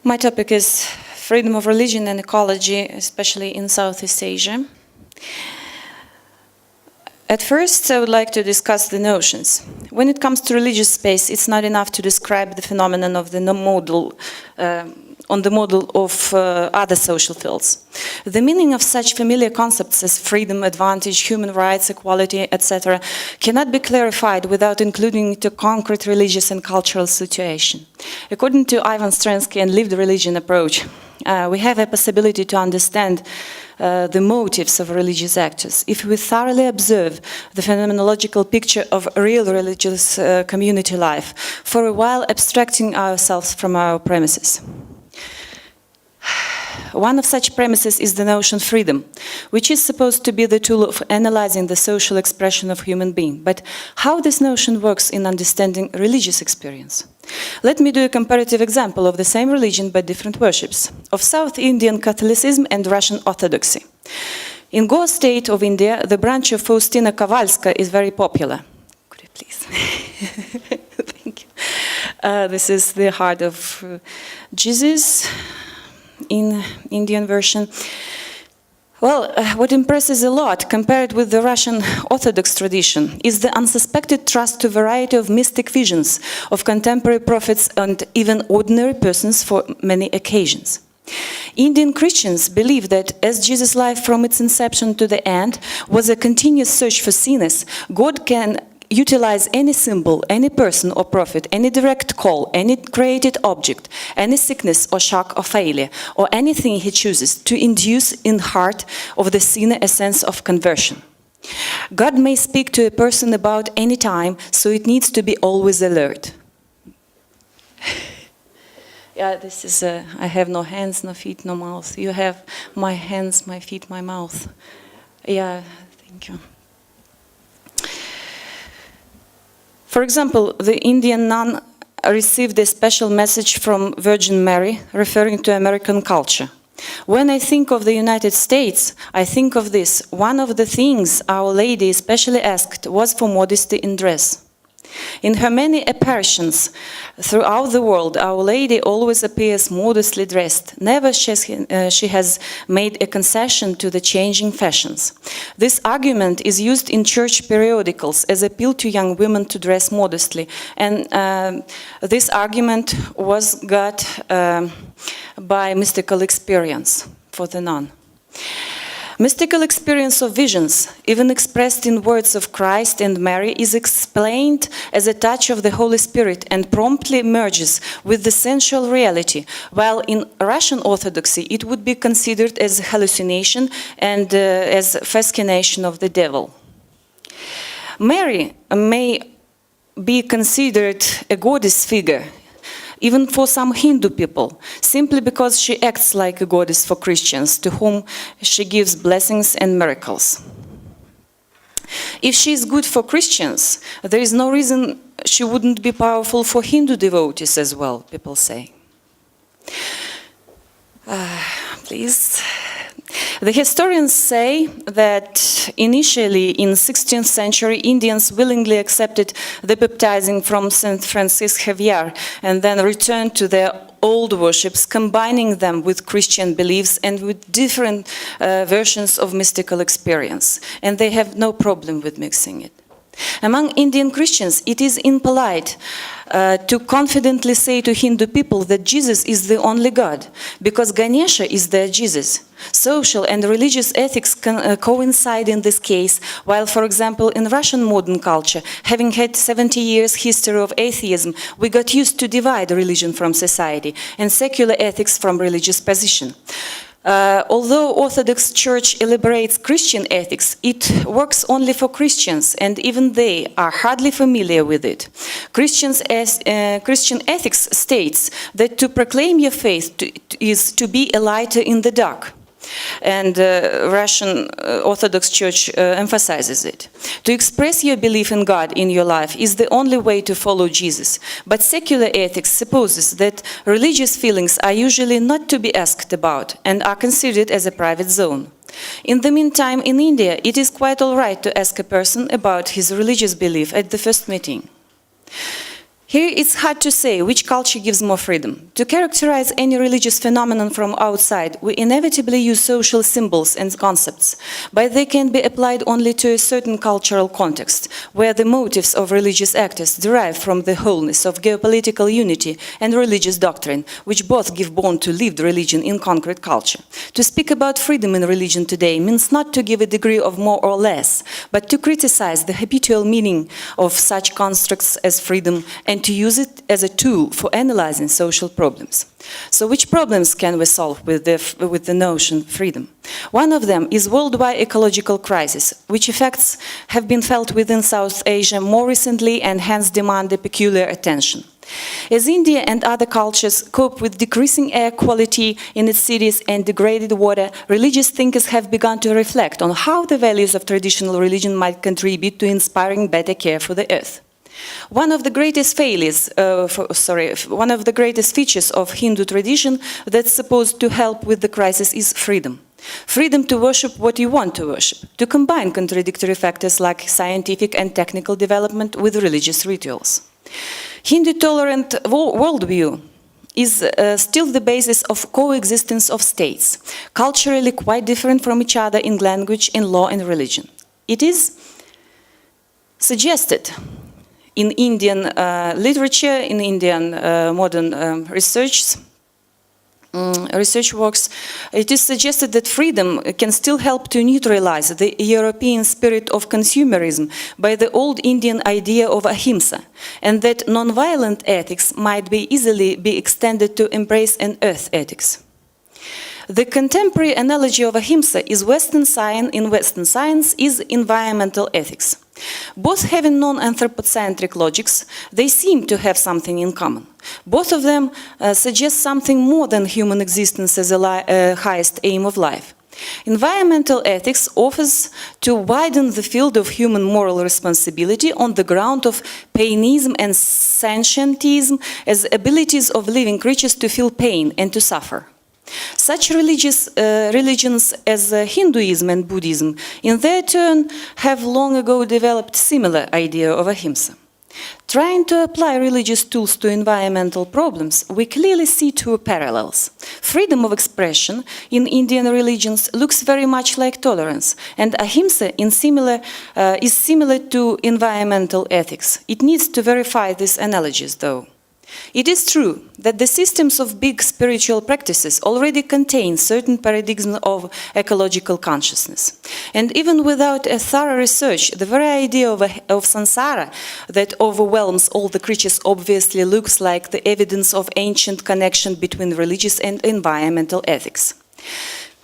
My topic is freedom of religion and ecology, especially in Southeast Asia. At first, I would like to discuss the notions. When it comes to religious space, it's not enough to describe the phenomenon of the model on the model of other social fields. The meaning of such familiar concepts as freedom, advantage, human rights, equality, etc. cannot be clarified without including it to concrete religious and cultural situation. According to Ivan Stransky and lived religion approach, we have a possibility to understand the motives of religious actors if we thoroughly observe the phenomenological picture of real religious community life, for a while abstracting ourselves from our premises. One of such premises is the notion freedom, which is supposed to be the tool of analyzing the social expression of human being. But how this notion works in understanding religious experience? Let me do a comparative example of the same religion but different worships, of South Indian Catholicism and Russian Orthodoxy. In Goa state of India, the branch of Faustina Kowalska is very popular. Could you please? Thank you. This is the heart of Jesus in Indian version. Well, what impresses a lot, compared with the Russian Orthodox tradition, is the unsuspected trust to a variety of mystic visions of contemporary prophets and even ordinary persons for many occasions. Indian Christians believe that as Jesus' life from its inception to the end was a continuous search for sinners, God can utilize any symbol, any person or prophet, any direct call, any created object, any sickness or shock or failure, or anything he chooses to induce in heart of the sinner a sense of conversion. God may speak to a person about any time, so it needs to be always alert. Yeah, this is, I have no hands, no feet, no mouth. You have my hands, my feet, my mouth. Yeah, thank you. For example, the Indian nun received a special message from Virgin Mary referring to American culture. When I think of the United States, I think of this. One of the things Our Lady especially asked was for modesty in dress. In her many apparitions throughout the world, Our Lady always appears modestly dressed. Never she has made a concession to the changing fashions. This argument is used in church periodicals as appeal to young women to dress modestly. And this argument was got by mystical experience for the nun. Mystical experience of visions, even expressed in words of Christ and Mary, is explained as a touch of the Holy Spirit and promptly merges with the sensual reality, while in Russian Orthodoxy it would be considered as hallucination and as fascination of the devil. Mary may be considered a goddess figure, even for some Hindu people, simply because she acts like a goddess for Christians, to whom she gives blessings and miracles. If she is good for Christians, there is no reason she wouldn't be powerful for Hindu devotees as well, people say. Please. The historians say that initially in 16th century Indians willingly accepted the baptizing from St. Francis Xavier and then returned to their old worships, combining them with Christian beliefs and with different versions of mystical experience. And they have no problem with mixing it. Among Indian Christians, it is impolite to confidently say to Hindu people that Jesus is the only God, because Ganesha is their Jesus. Social and religious ethics coincide in this case, while, for example, in Russian modern culture, having had 70 years history of atheism, we got used to divide religion from society and secular ethics from religious position. Although Orthodox Church elaborates Christian ethics, it works only for Christians, and even they are hardly familiar with it. Christian ethics states that to proclaim your faith is to be a lighter in the dark. And Russian Orthodox Church emphasizes it. To express your belief in God in your life is the only way to follow Jesus. But secular ethics supposes that religious feelings are usually not to be asked about and are considered as a private zone. In the meantime, in India, it is quite all right to ask a person about his religious belief at the first meeting. Here it's hard to say which culture gives more freedom. To characterize any religious phenomenon from outside, we inevitably use social symbols and concepts, but they can be applied only to a certain cultural context, where the motives of religious actors derive from the wholeness of geopolitical unity and religious doctrine, which both give born to lived religion in concrete culture. To speak about freedom in religion today means not to give a degree of more or less, but to criticize the habitual meaning of such constructs as freedom and to use it as a tool for analyzing social problems. So which problems can we solve with the notion freedom? One of them is worldwide ecological crisis, which effects have been felt within South Asia more recently and hence demand a peculiar attention. As India and other cultures cope with decreasing air quality in its cities and degraded water, religious thinkers have begun to reflect on how the values of traditional religion might contribute to inspiring better care for the earth. One of the greatest features of Hindu tradition that's supposed to help with the crisis is freedom. Freedom to worship what you want to worship, to combine contradictory factors like scientific and technical development with religious rituals. Hindu tolerant worldview is still the basis of coexistence of states, culturally quite different from each other in language, in law and religion. It is suggested in Indian literature, in Indian modern research works, it is suggested that freedom can still help to neutralize the European spirit of consumerism by the old Indian idea of ahimsa, and that non-violent ethics might easily be extended to embrace an earth ethics. The contemporary analogy of ahimsa is Western science is environmental ethics. Both having non-anthropocentric logics, they seem to have something in common. Both of them suggest something more than human existence as a highest aim of life. Environmental ethics offers to widen the field of human moral responsibility on the ground of painism and sentientism as abilities of living creatures to feel pain and to suffer. Such religions as Hinduism and Buddhism, in their turn, have long ago developed similar idea of ahimsa. Trying to apply religious tools to environmental problems, we clearly see two parallels. Freedom of expression in Indian religions looks very much like tolerance, and ahimsa is similar to environmental ethics. It needs to verify these analogies, though. It is true that the systems of big spiritual practices already contain certain paradigms of ecological consciousness. And even without a thorough research, the very idea of samsara that overwhelms all the creatures obviously looks like the evidence of ancient connection between religious and environmental ethics.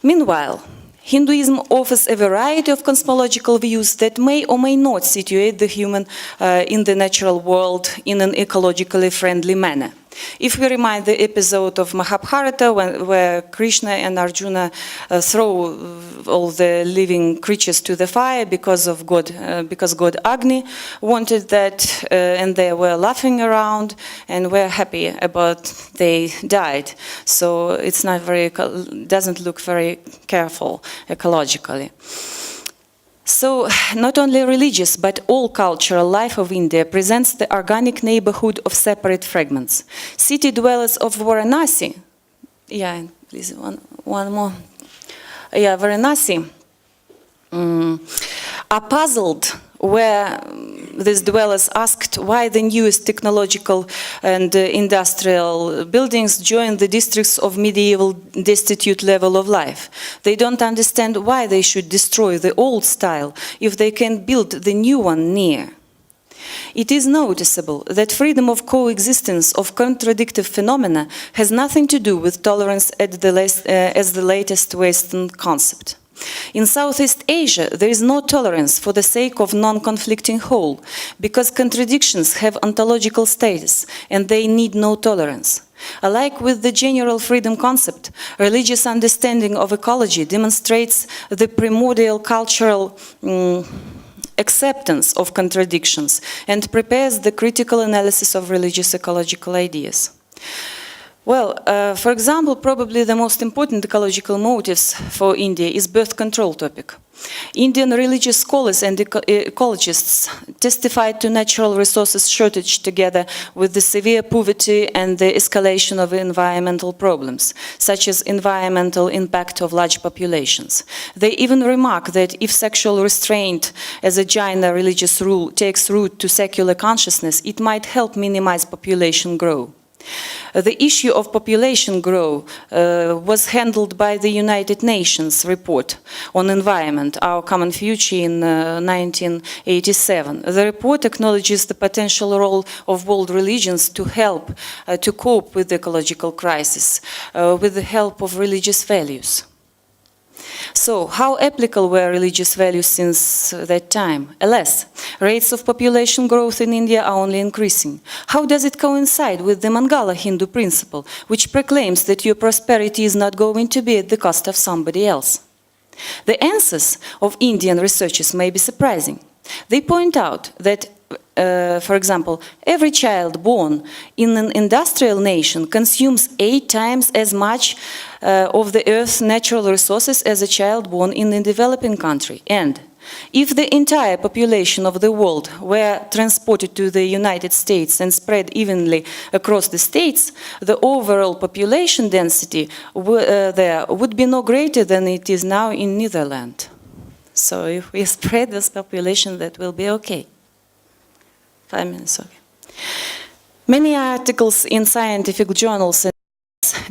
Meanwhile, Hinduism offers a variety of cosmological views that may or may not situate the human in the natural world in an ecologically friendly manner. If we remind the episode of Mahabharata where Krishna and Arjuna throw all the living creatures to the fire because God Agni wanted that, and they were laughing around and were happy about they died. So it's not doesn't look very careful ecologically. So, not only religious, but all cultural life of India presents the organic neighborhood of separate fragments. City dwellers of Varanasi, please, one more. Varanasi are puzzled where these dwellers asked why the newest technological and industrial buildings join the districts of medieval destitute level of life. They don't understand why they should destroy the old style if they can build the new one near. It is noticeable that freedom of coexistence of contradictive phenomena has nothing to do with tolerance as the latest Western concept. In Southeast Asia, there is no tolerance for the sake of non-conflicting whole, because contradictions have ontological status and they need no tolerance. Alike with the general freedom concept, religious understanding of ecology demonstrates the primordial cultural acceptance of contradictions and prepares the critical analysis of religious ecological ideas. Well, for example, probably the most important ecological motives for India is birth control topic. Indian religious scholars and ecologists testified to natural resources shortage together with the severe poverty and the escalation of environmental problems, such as environmental impact of large populations. They even remark that if sexual restraint as a Jaina religious rule takes root to secular consciousness, it might help minimize population growth. The issue of population growth was handled by the United Nations report on environment, Our Common Future in 1987. The report acknowledges the potential role of world religions to help to cope with the ecological crisis with the help of religious values. So, how applicable were religious values since that time? Alas, rates of population growth in India are only increasing. How does it coincide with the Mangala Hindu principle, which proclaims that your prosperity is not going to be at the cost of somebody else? The answers of Indian researchers may be surprising. They point out that for example, every child born in an industrial nation consumes 8 times as much of the Earth's natural resources as a child born in a developing country. And if the entire population of the world were transported to the United States and spread evenly across the states, the overall population density there would be no greater than it is now in Netherlands. So if we spread this population, that will be okay. 5 minutes, okay. Many articles in scientific journals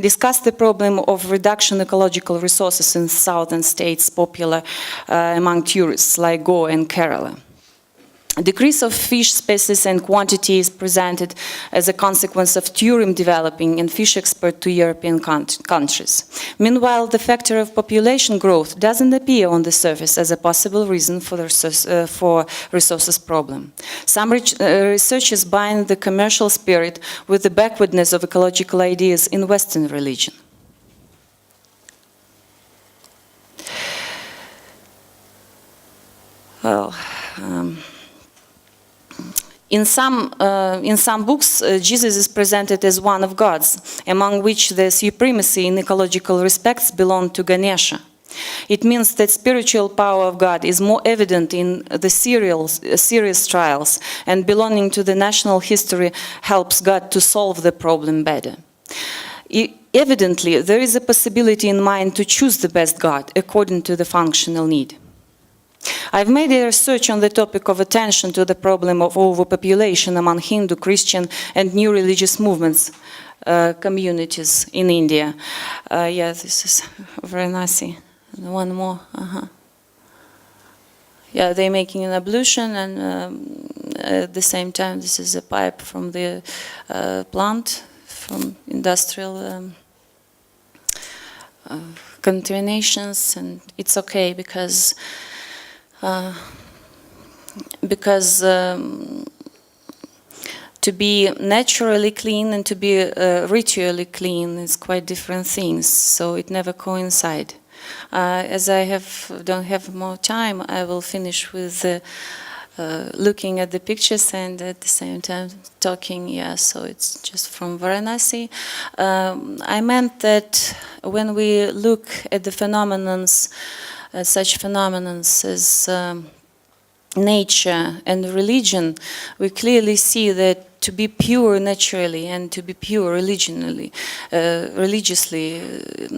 discuss the problem of reduction ecological resources in southern states popular among tourists like Goa and Kerala. A decrease of fish species and quantity is presented as a consequence of tourism developing and fish export to European countries. Meanwhile, the factor of population growth doesn't appear on the surface as a possible reason for the resources problem. Some researchers bind the commercial spirit with the backwardness of ecological ideas in Western religion. Well, in some books, Jesus is presented as one of gods, among which the supremacy in ecological respects belonged to Ganesha. It means that spiritual power of God is more evident in the serious trials, and belonging to the national history helps God to solve the problem better. Evidently, there is a possibility in mind to choose the best God according to the functional need. I've made a research on the topic of attention to the problem of overpopulation among Hindu, Christian and new religious movements communities in India. Yeah, this is very nice. One more. Yeah, they're making an ablution, and at the same time, this is a pipe from the plant, from industrial contaminations, and it's okay because to be naturally clean and to be ritually clean is quite different things, so it never coincide. As I don't have more time, I will finish with looking at the pictures and at the same time talking. Yeah, so it's just from Varanasi. I meant that when we look at the phenomenons, such phenomena as nature and religion, we clearly see that to be pure naturally and to be pure religiously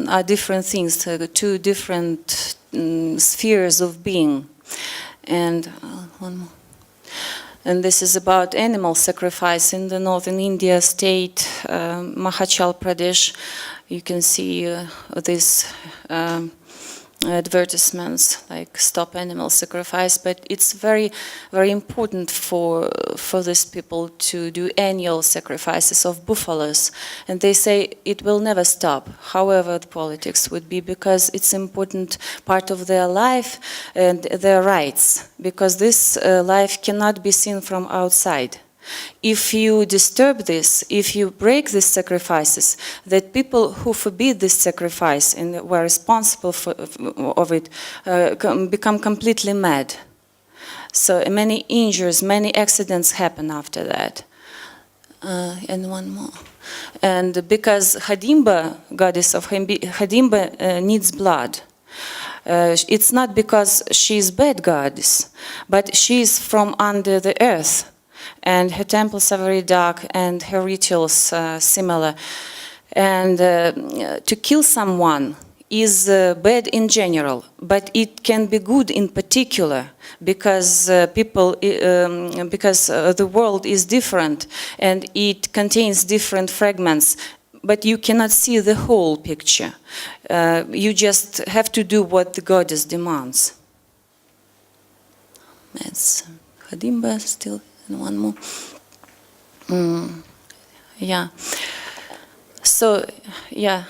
are different things, two different spheres of being. And one more. And this is about animal sacrifice in the northern India state, Himachal Pradesh. You can see this advertisements like stop animal sacrifice, but it's very, very important for these people to do annual sacrifices of buffaloes, and they say it will never stop, however the politics would be, because it's important part of their life and their rights, because this life cannot be seen from outside. If you disturb this, if you break these sacrifices, that people who forbid this sacrifice and were responsible of it become completely mad. So many injuries, many accidents happen after that. And one more. And because Hadimba, goddess of Hadimba, needs blood. It's not because she's bad goddess, but she's from under the earth. And her temples are very dark and her rituals similar. And to kill someone is bad in general, but it can be good in particular because the world is different and it contains different fragments, but you cannot see the whole picture. You just have to do what the goddess demands. That's Hadimba still, and one more. Yeah. So, yeah.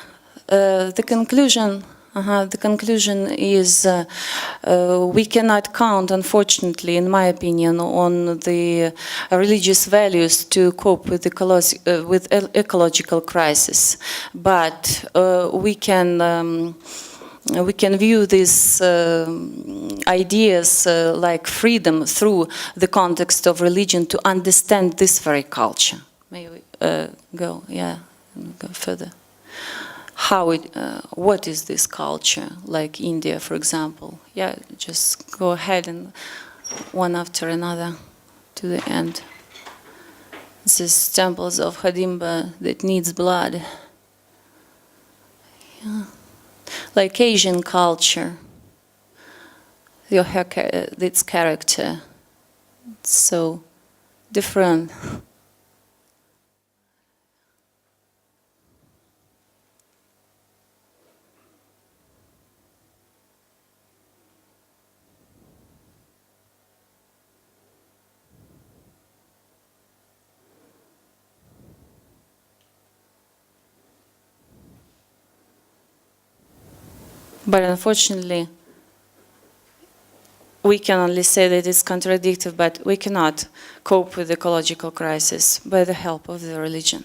The conclusion is we cannot count, unfortunately, in my opinion, on the religious values to cope with ecological crisis. But we can view these ideas like freedom through the context of religion to understand this very culture. May we go further? What is this culture, like India, for example? Yeah, just go ahead and one after another to the end. This is temples of Hadimba that needs blood. Yeah. Like Asian culture, its character, it's so different. But unfortunately, we can only say that it's contradictory, but we cannot cope with the ecological crisis by the help of the religion.